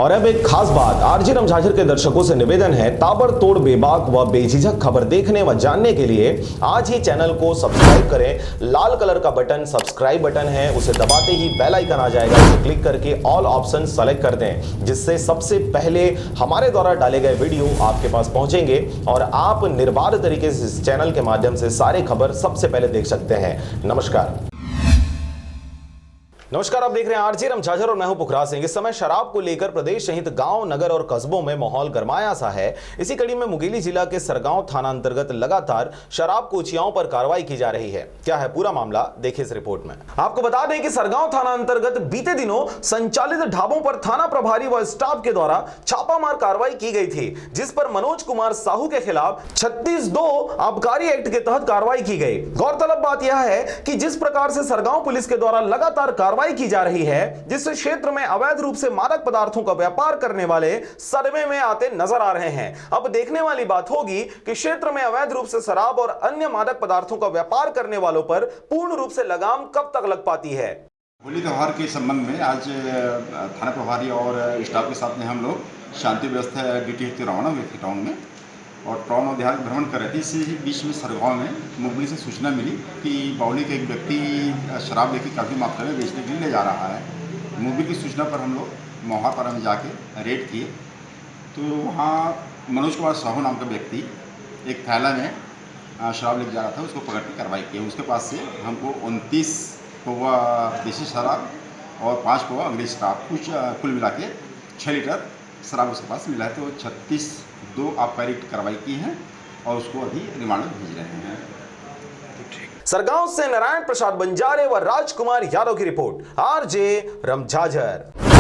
और अब एक खास बात, आरजे रमझाझर के दर्शकों से निवेदन है, ताबड़तोड़ बेबाक व बेझिझक खबर देखने व जानने के लिए आज ही चैनल को सब्सक्राइब करें। लाल कलर का बटन सब्सक्राइब बटन है, उसे दबाते ही बेल आइकन आ जाएगा, उसे क्लिक करके ऑल ऑप्शन सेलेक्ट कर दें, जिससे सबसे पहले हमारे द्वारा डाले गए वीडियो आपके पास पहुंचेंगे और आप निर्बाध तरीके से इस चैनल के माध्यम से सारे खबर सबसे पहले देख सकते हैं। नमस्कार, आप देख रहे हैं आरजे रमझाझर और मैं हूं पुखराज सिंह। इस समय शराब को लेकर प्रदेश सहित गांव, नगर और कस्बों में माहौल गरमाया सा है। इसी कड़ी में मुंगेली जिला के सरगांव थाना अंतर्गत लगातार शराब कोचियाओं पर कार्रवाई की जा रही है। क्या है पूरा मामला, देखिए इस रिपोर्ट में। आपको बता दें कि सरगांव थाना अंतर्गत बीते दिनों संचालित ढाबों पर थाना प्रभारी व स्टाफ के द्वारा छापामार कार्रवाई की गई थी, जिस पर मनोज कुमार साहू के खिलाफ 36(2) आबकारी एक्ट के तहत कार्रवाई की गई। गौरतलब बात यह है कि जिस प्रकार से सरगांव पुलिस के द्वारा लगातार कार्रवाई की जा रही है, जिससे क्षेत्र में अवैध रूप से मादक पदार्थों का व्यापार करने वाले सदमे में आते नजर आ रहे हैं। अब देखने वाली बात होगी कि क्षेत्र में अवैध रूप से शराब और अन्य मादक पदार्थों का व्यापार करने वालों पर पूर्ण रूप से लगाम कब तक लग पाती है। होली त्यौहार के संबंध में आज थाना प्रभारी और स्टाफ के साथ में हम लोग शांति व्यवस्था ड्यूटी हेतु रवाना हुए थे टाउन में, और टाउन और देहात भ्रमण कर रहे थे। इसी बीच में सरगांव में मुंगली से सूचना मिली कि बावली का एक व्यक्ति शराब लेकर काफ़ी मात्रा में बेचने के लिए ले जा रहा है। मुंगली की सूचना पर हम लोग मौका पर में जाके रेड किए, तो वहाँ मनोज कुमार साहू नाम का व्यक्ति एक थैला में शराब लेकर जा रहा था, उसको पकड़ के कार्रवाई की। उसके पास से हमको 29 पौवा देसी शराब और 5 पौवा अंग्रेजी शराब, कुल मिला के 6 लीटर शराब उसके पास मिला है। तो 36(2) आबकारी कार्रवाई की है और उसको अभी रिमांड में भेज रहे हैं। सरगांव से नारायण प्रसाद बंजारे व राजकुमार यादव की रिपोर्ट, आरजे रमझाझर।